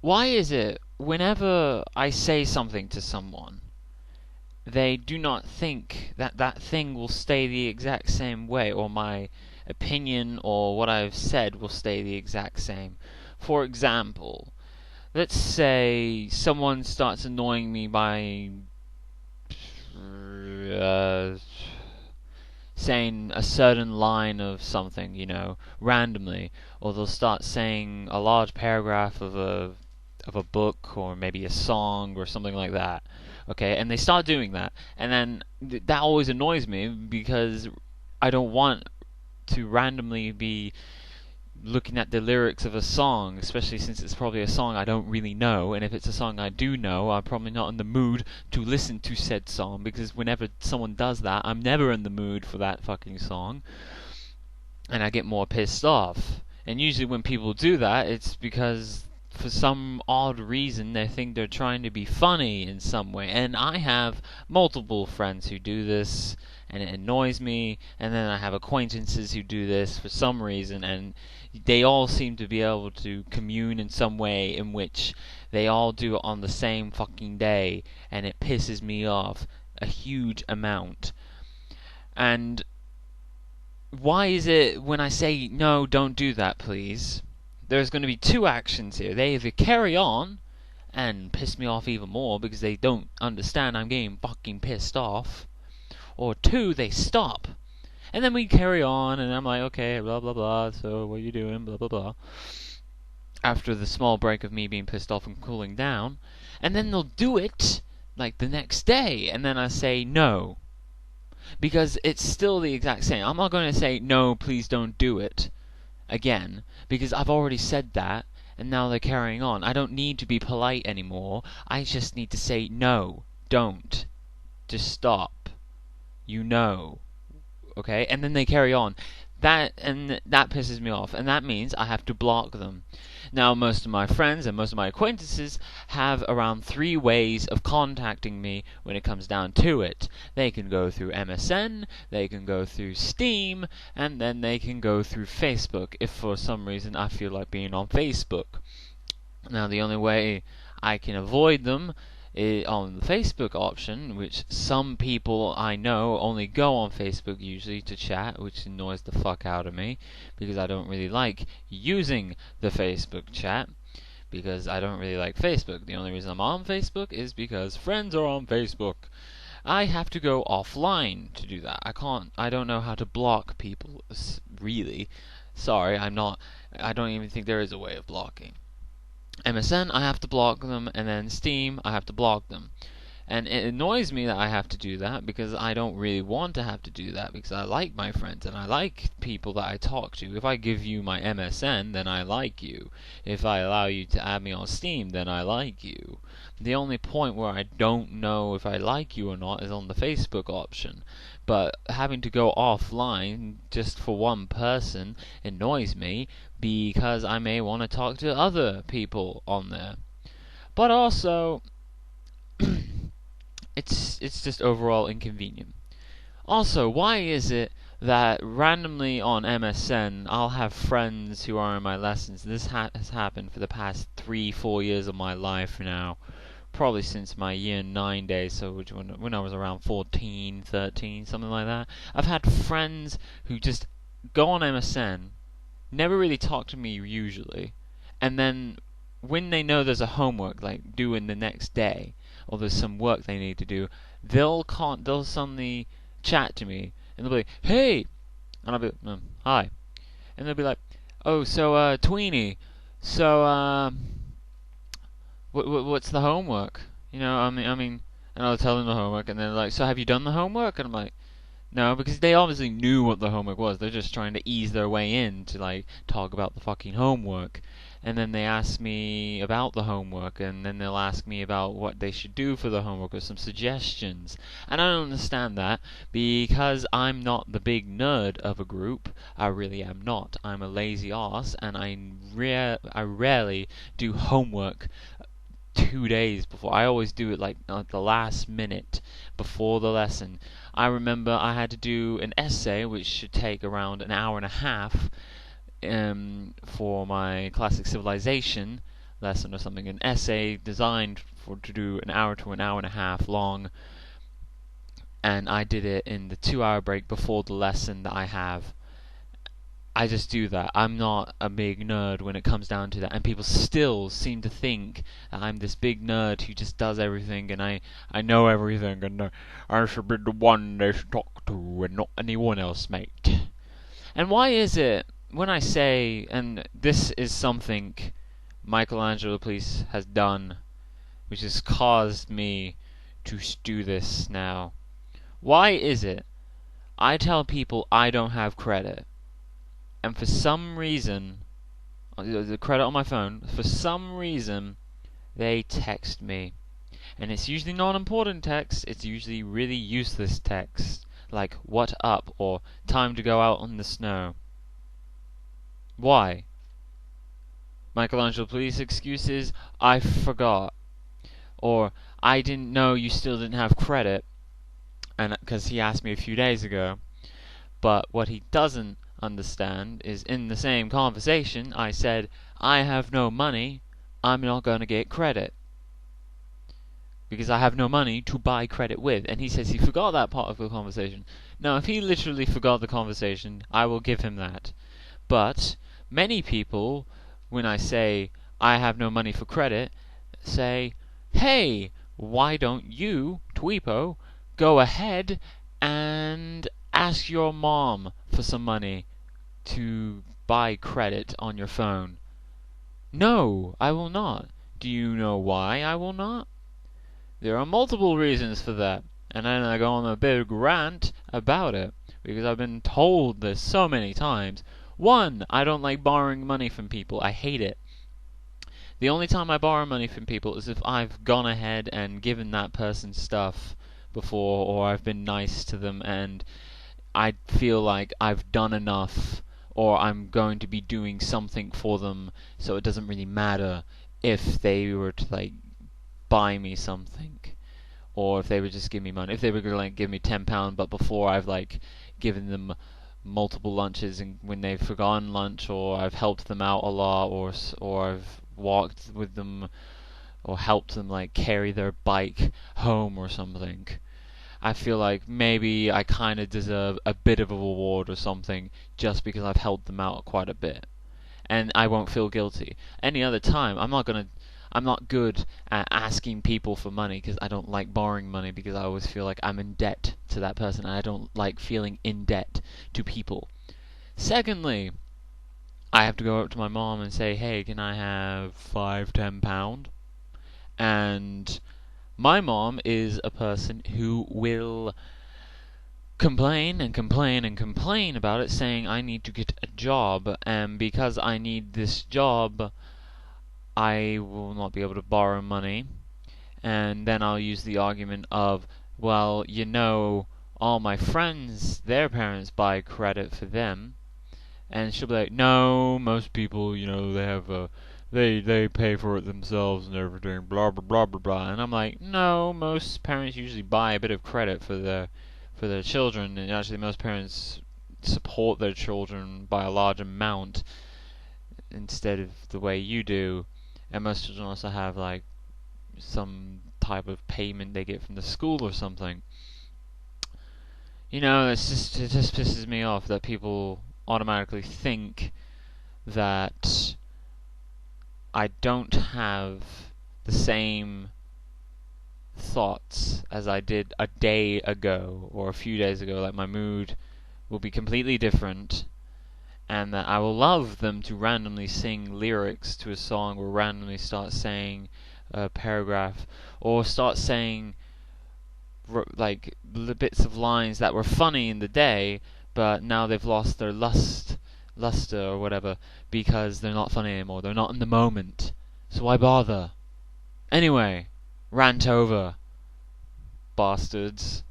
Why is it whenever I say something to someone, they do not think that that thing will stay the exact same way, or my opinion or what I've said will stay the exact same? For example, let's say someone starts annoying me by uh, saying a certain line of something, randomly, or they'll start saying a large paragraph of a book or maybe a song or something like that. Okay, and they start doing that, and then that always annoys me because I don't want to randomly be looking at the lyrics of a song, especially since it's probably a song I don't really know, and if it's a song I do know, I'm probably not in the mood to listen to said song, because whenever someone does that, I'm never in the mood for that fucking song, and I get more pissed off. And usually when people do that, it's because for some odd reason they think they're trying to be funny in some way. And I have multiple friends who do this, and it annoys me. And then I have acquaintances who do this for some reason, and they all seem to be able to commune in some way in which they all do it on the same fucking day, and it pisses me off a huge amount. And why is it when I say, no, don't do that, please, there's going to be two actions here. They either carry on and piss me off even more because they don't understand I'm getting fucking pissed off, or two, they stop. And then we carry on, and I'm like, okay, blah, blah, blah, so what are you doing, blah, blah, blah. After the small break of me being pissed off and cooling down, and then they'll do it, like, the next day, and then I say, no. Because it's still the exact same. I'm not going to say, no, please don't do it, again, because I've already said that, and now they're carrying on. I don't need to be polite anymore. I just need to say, no, don't. Just stop. Okay? And then they carry on. That pisses me off, and that means I have to block them. Now, most of my friends and most of my acquaintances have around 3 ways of contacting me when it comes down to it. They can go through MSN, they can go through Steam, and then they can go through Facebook, if for some reason I feel like being on Facebook. Now, the only way I can avoid them on the Facebook option, which some people I know only go on Facebook usually to chat, which annoys the fuck out of me, because I don't really like using the Facebook chat, because I don't really like Facebook. The only reason I'm on Facebook is because friends are on Facebook. I have to go offline to do that. I don't know how to block people, really. Sorry, I don't even think there is a way of blocking. MSN, I have to block them, and then Steam, I have to block them. And it annoys me that I have to do that, because I don't really want to have to do that, because I like my friends and I like people that I talk to. If I give you my MSN, then I like you. If I allow you to add me on Steam, then I like you. The only point where I don't know if I like you or not is on the Facebook option. But having to go offline just for one person annoys me, because I may want to talk to other people on there. But also, it's just overall inconvenient. Also, why is it that randomly on MSN I'll have friends who are in my lessons? This has happened for the past 3-4 years of my life now. Probably since my year 9 days, so when I was around 14, 13, something like that. I've had friends who just go on MSN, never really talk to me usually, and then when they know there's a homework like due in the next day, or there's some work they need to do, they'll suddenly chat to me, and they'll be like, hey, and I'll be like, hi, and they'll be like, oh, so Tweenie, so what's the homework? And I'll tell them the homework, and they're like, so have you done the homework? And I'm like, no, because they obviously knew what the homework was. They're just trying to ease their way in to, like, talk about the fucking homework. And then they ask me about the homework, and then they'll ask me about what they should do for the homework or some suggestions. And I don't understand that, because I'm not the big nerd of a group. I really am not. I'm a lazy ass, and I rarely do homework 2 days before. I always do it like at the last minute before the lesson. I remember I had to do an essay which should take around an hour and a half for my classic civilization lesson or something, an essay designed to do an hour to an hour and a half long, and I did it in the 2 hour break before the lesson that I have. I just do that. I'm not a big nerd when it comes down to that, and people still seem to think that I'm this big nerd who just does everything, and I know everything, and I should be the one they should talk to, and not anyone else, mate. And why is it when I say, and this is something Michelangelo Police has done, which has caused me to do this now. Why is it I tell people I don't have credit, and for some reason, the credit on my phone, for some reason, they text me. And it's usually not important text, it's usually really useless text, like what up, or time to go out on the snow. Why? Michelangelo Police excuses, I forgot. Or, I didn't know you still didn't have credit, and because he asked me a few days ago. But what he doesn't understand is in the same conversation I said, I have no money, I'm not going to get credit. Because I have no money to buy credit with. And he says he forgot that part of the conversation. Now, if he literally forgot the conversation, I will give him that. But many people, when I say I have no money for credit, say, hey, why don't you, Tweepo, go ahead and ask your mom for some money to buy credit on your phone. No, I will not. Do you know why I will not? There are multiple reasons for that, and then I go on a big rant about it, because I've been told this so many times. One, I don't like borrowing money from people. I hate it. The only time I borrow money from people is if I've gone ahead and given that person stuff before, or I've been nice to them and I feel like I've done enough, or I'm going to be doing something for them, so it doesn't really matter if they were to like buy me something, or if they would just give me money. If they were going to like give me £10, but before I've like given them multiple lunches, and when they've forgotten lunch, or I've helped them out a lot, or I've walked with them, or helped them like carry their bike home or something. I feel like maybe I kind of deserve a bit of a reward or something just because I've helped them out quite a bit, and I won't feel guilty. Any other time, I'm not good at asking people for money because I don't like borrowing money, because I always feel like I'm in debt to that person, and I don't like feeling in debt to people. Secondly, I have to go up to my mom and say, hey, can I have £5, £10? And my mom is a person who will complain and complain and complain about it, saying I need to get a job, and because I need this job, I will not be able to borrow money. And then I'll use the argument of, well, you know, all my friends, their parents buy credit for them. And she'll be like, no, most people, you know, they have they pay for it themselves and everything, blah blah blah blah blah. And I'm like, no, most parents usually buy a bit of credit for their children, and actually most parents support their children by a large amount instead of the way you do. And most children also have like some type of payment they get from the school or something. You know, it just pisses me off that people automatically think that I don't have the same thoughts as I did a day ago or a few days ago. Like my mood will be completely different, and that I will love them to randomly sing lyrics to a song, or randomly start saying a paragraph, or start saying like bits of lines that were funny in the day, but now they've lost their luster or whatever, because they're not funny anymore. They're not in the moment. So why bother? Anyway, rant over, bastards.